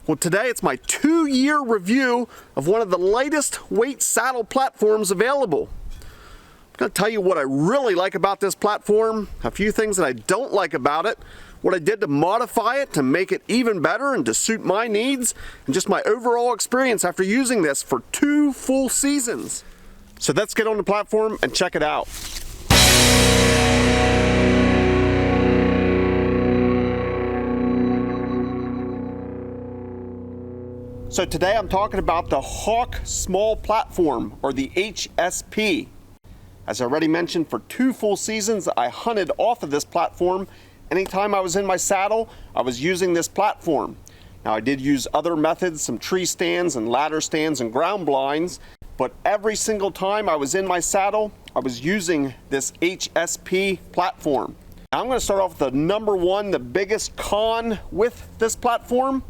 Well, today it's my 2-year review of one of the lightest weight saddle platforms available. I'm going to tell you what I really like about this platform, a few things that I don't like about it, what I did to modify it to make it even better and to suit my needs, and just my overall experience after using this for 2 full seasons. So let's get on the platform and check it out. So today I'm talking about the Hawk Small Platform, or the HSP. As I already mentioned, for 2 full seasons I hunted off of this platform. Anytime I was in my saddle, I was using this platform. Now I did use other methods, some tree stands and ladder stands and ground blinds, but every single time I was in my saddle, I was using this HSP platform. Now I'm going to start off with the number one, the biggest con with this platform,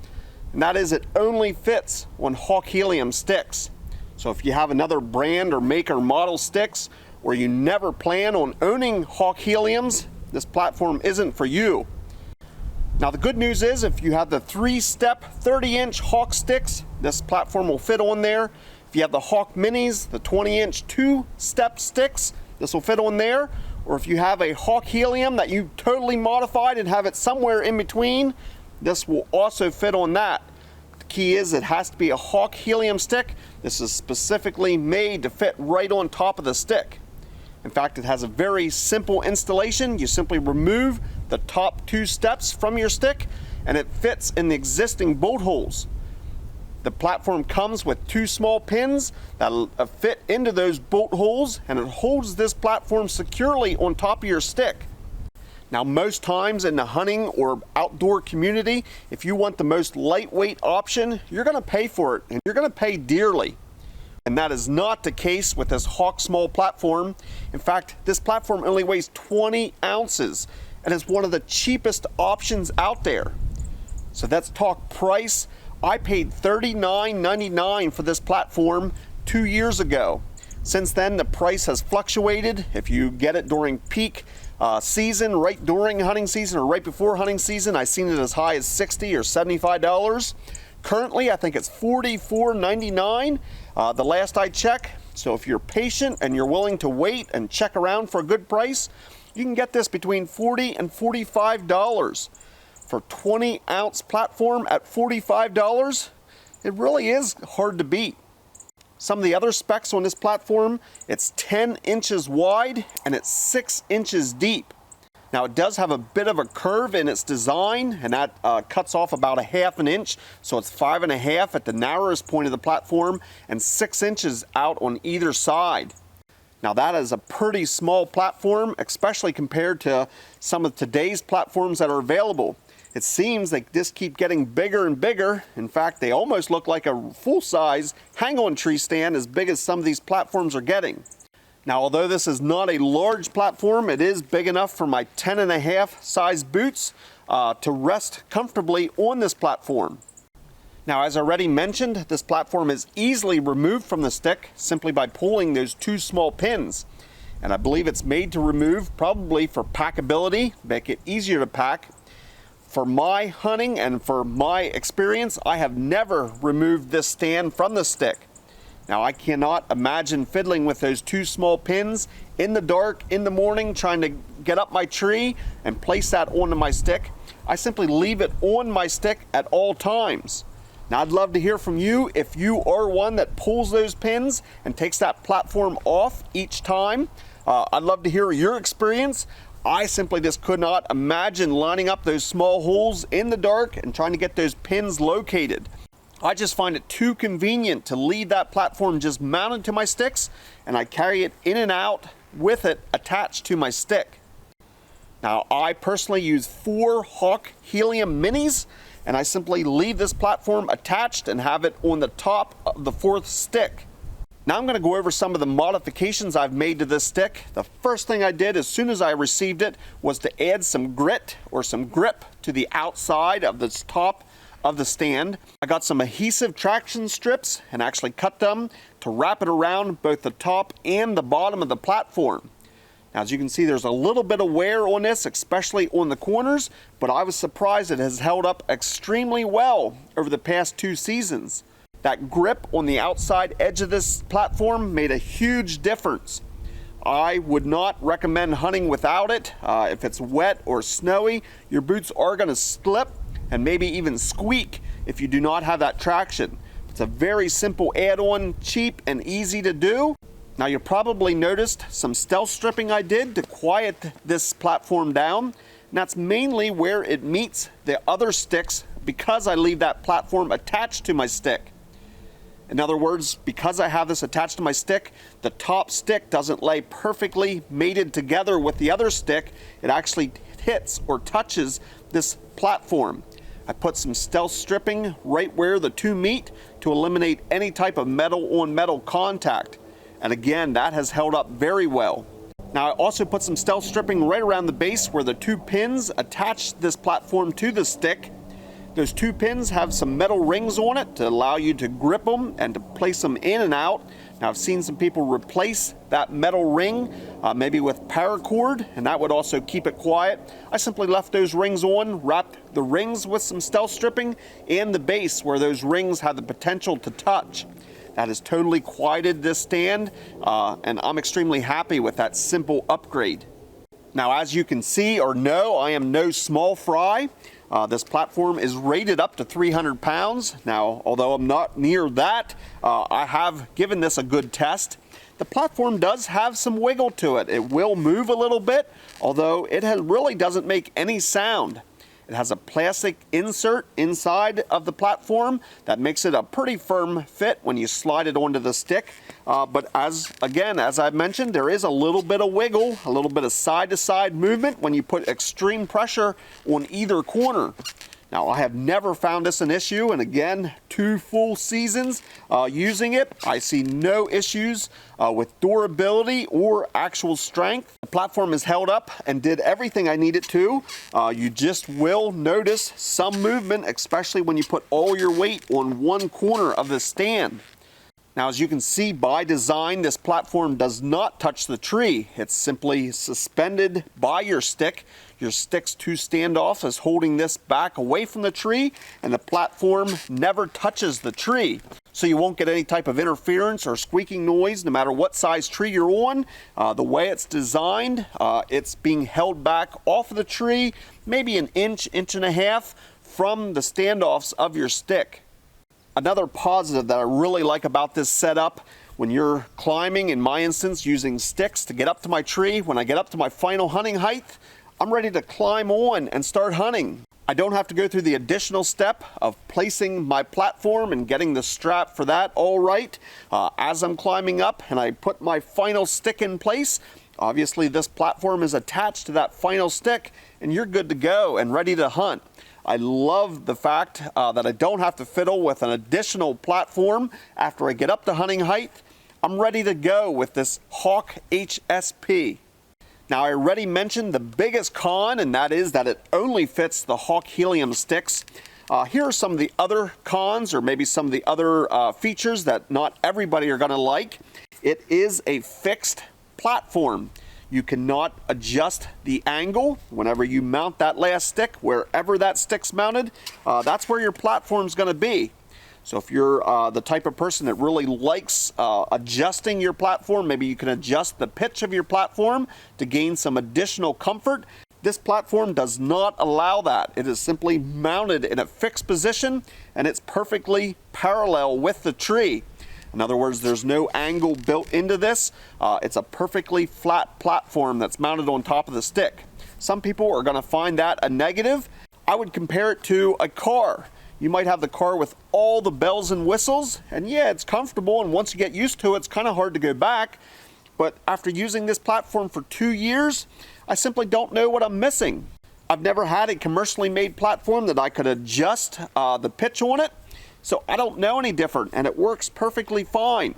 and that is it only fits on Hawk Helium sticks. So if you have another brand or make or model sticks, or you never plan on owning Hawk Heliums, this platform isn't for you. Now the good news is if you have the 3-step 30-inch Hawk sticks, this platform will fit on there. If you have the Hawk Minis, the 20-inch 2-step sticks, this will fit on there. Or if you have a Hawk Helium that you totally modified and have it somewhere in between, this will also fit on that. The key is it has to be a Hawk Helium stick. This is specifically made to fit right on top of the stick. In fact, it has a very simple installation. You simply remove the top 2 steps from your stick and it fits in the existing bolt holes. The platform comes with 2 small pins that'll fit into those bolt holes, and it holds this platform securely on top of your stick. Now most times in the hunting or outdoor community, if you want the most lightweight option, you're going to pay for it, and you're going to pay dearly. And that is not the case with this Hawk Small Platform. In fact, this platform only weighs 20 ounces and is one of the cheapest options out there. So let's talk price. I paid $39.99 for this platform 2 years ago. Since then, the price has fluctuated. If you get it during peak season, right during hunting season or right before hunting season, I've seen it as high as $60 or $75. Currently, I think it's $44.99 the last I checked. So if you're patient and you're willing to wait and check around for a good price, you can get this between $40 and $45. For 20-ounce platform at $45, it really is hard to beat. Some of the other specs on this platform, it's 10 inches wide and it's 6 inches deep. Now it does have a bit of a curve in its design, and that cuts off about 1/2 inch, so it's 5.5 at the narrowest point of the platform and 6 inches out on either side. Now that is a pretty small platform, especially compared to some of today's platforms that are available. It seems like this keep getting bigger and bigger. In fact, they almost look like a full-size hang-on tree stand, as big as some of these platforms are getting. Now, although this is not a large platform, it is big enough for my 10.5 size boots to rest comfortably on this platform. Now, as I already mentioned, this platform is easily removed from the stick simply by pulling those 2 small pins. And I believe it's made to remove probably for packability, make it easier to pack. For my hunting and for my experience, I have never removed this stand from the stick. Now I cannot imagine fiddling with those 2 small pins in the dark, in the morning, trying to get up my tree and place that onto my stick. I simply leave it on my stick at all times. Now I'd love to hear from you if you are one that pulls those pins and takes that platform off each time. I'd love to hear your experience. I simply just could not imagine lining up those small holes in the dark and trying to get those pins located. I just find it too convenient to leave that platform just mounted to my sticks, and I carry it in and out with it attached to my stick. Now I personally use 4 Hawk Helium Minis, and I simply leave this platform attached and have it on the top of the 4th stick. Now I'm going to go over some of the modifications I've made to this stick. The first thing I did as soon as I received it was to add some grit or some grip to the outside of this top of the stand. I got some adhesive traction strips and actually cut them to wrap it around both the top and the bottom of the platform. Now, as you can see, there's a little bit of wear on this, especially on the corners, but I was surprised it has held up extremely well over the past 2 seasons. That grip on the outside edge of this platform made a huge difference. I would not recommend hunting without it. If it's wet or snowy, your boots are going to slip and maybe even squeak if you do not have that traction. It's a very simple add-on, cheap and easy to do. Now, you probably noticed some stealth stripping I did to quiet this platform down, and that's mainly where it meets the other sticks because I leave that platform attached to my stick. In other words, because I have this attached to my stick, the top stick doesn't lay perfectly mated together with the other stick. It actually hits or touches this platform. I put some stealth stripping right where the two meet to eliminate any type of metal on metal contact. And again, that has held up very well. Now, I also put some stealth stripping right around the base where the 2 pins attach this platform to the stick. Those 2 pins have some metal rings on it to allow you to grip them and to place them in and out. Now, I've seen some people replace that metal ring maybe with paracord, and that would also keep it quiet. I simply left those rings on, wrapped the rings with some stealth stripping and the base where those rings have the potential to touch. That has totally quieted this stand, and I'm extremely happy with that simple upgrade. Now, as you can see or know, I am no small fry. This platform is rated up to 300 pounds. Now, although I'm not near that, I have given this a good test. The platform does have some wiggle to it. It will move a little bit, although it really doesn't make any sound. It has a plastic insert inside of the platform that makes it a pretty firm fit when you slide it onto the stick. But as I've mentioned, there is a little bit of wiggle, a little bit of side-to-side movement when you put extreme pressure on either corner. Now, I have never found this an issue, and again, 2 full seasons using it, I see no issues with durability or actual strength. The platform is held up and did everything I need it to. You just will notice some movement, especially when you put all your weight on one corner of the stand. Now, as you can see, by design, this platform does not touch the tree. It's simply suspended by your stick. Your stick's 2 standoffs is holding this back away from the tree, and the platform never touches the tree. So you won't get any type of interference or squeaking noise no matter what size tree you're on. The way it's designed, it's being held back off of the tree, maybe an inch, inch and a half from the standoffs of your stick. Another positive that I really like about this setup, when you're climbing, in my instance, using sticks to get up to my tree, when I get up to my final hunting height, I'm ready to climb on and start hunting. I don't have to go through the additional step of placing my platform and getting the strap for that all right. As I'm climbing up and I put my final stick in place, obviously this platform is attached to that final stick and you're good to go and ready to hunt. I love the fact that I don't have to fiddle with an additional platform after I get up to hunting height. I'm ready to go with this Hawk HSP. Now, I already mentioned the biggest con, and that is that it only fits the Hawk Helium Sticks. Here are some of the other cons, or maybe some of the other features that not everybody are going to like. It is a fixed platform. You cannot adjust the angle whenever you mount that last stick. Wherever that stick's mounted, that's where your platform's going to be. So if you're the type of person that really likes adjusting your platform, maybe you can adjust the pitch of your platform to gain some additional comfort. This platform does not allow that. It is simply mounted in a fixed position and it's perfectly parallel with the tree. In other words, there's no angle built into this. It's a perfectly flat platform that's mounted on top of the stick. Some people are going to find that a negative. I would compare it to a car. You might have the car with all the bells and whistles, and yeah, it's comfortable, and once you get used to it, it's kind of hard to go back. But after using this platform for 2 years, I simply don't know what I'm missing. I've never had a commercially made platform that I could adjust the pitch on it. So I don't know any different, and it works perfectly fine.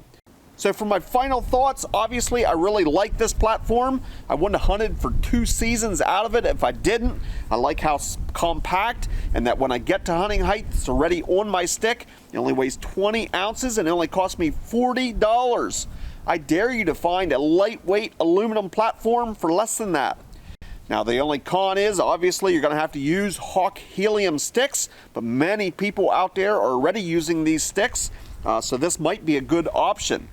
So for my final thoughts, obviously I really like this platform. I wouldn't have hunted for 2 seasons out of it if I didn't. I like how compact, and that when I get to hunting height, it's already on my stick. It only weighs 20 ounces and it only cost me $40. I dare you to find a lightweight aluminum platform for less than that. Now, the only con is, obviously, you're going to have to use Hawk Helium sticks, but many people out there are already using these sticks, so this might be a good option.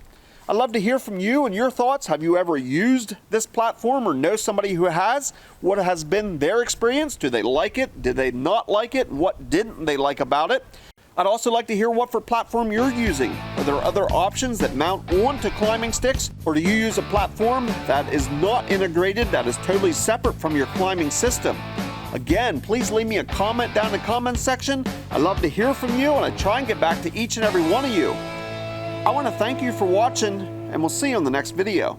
I'd love to hear from you and your thoughts. Have you ever used this platform or know somebody who has? What has been their experience? Do they like it? Did they not like it? What didn't they like about it? I'd also like to hear what for platform you're using. Are there other options that mount onto climbing sticks, or do you use a platform that is not integrated, that is totally separate from your climbing system? Again, please leave me a comment down in the comments section. I love to hear from you, and I try and get back to each and every one of you. I want to thank you for watching, and we'll see you on the next video.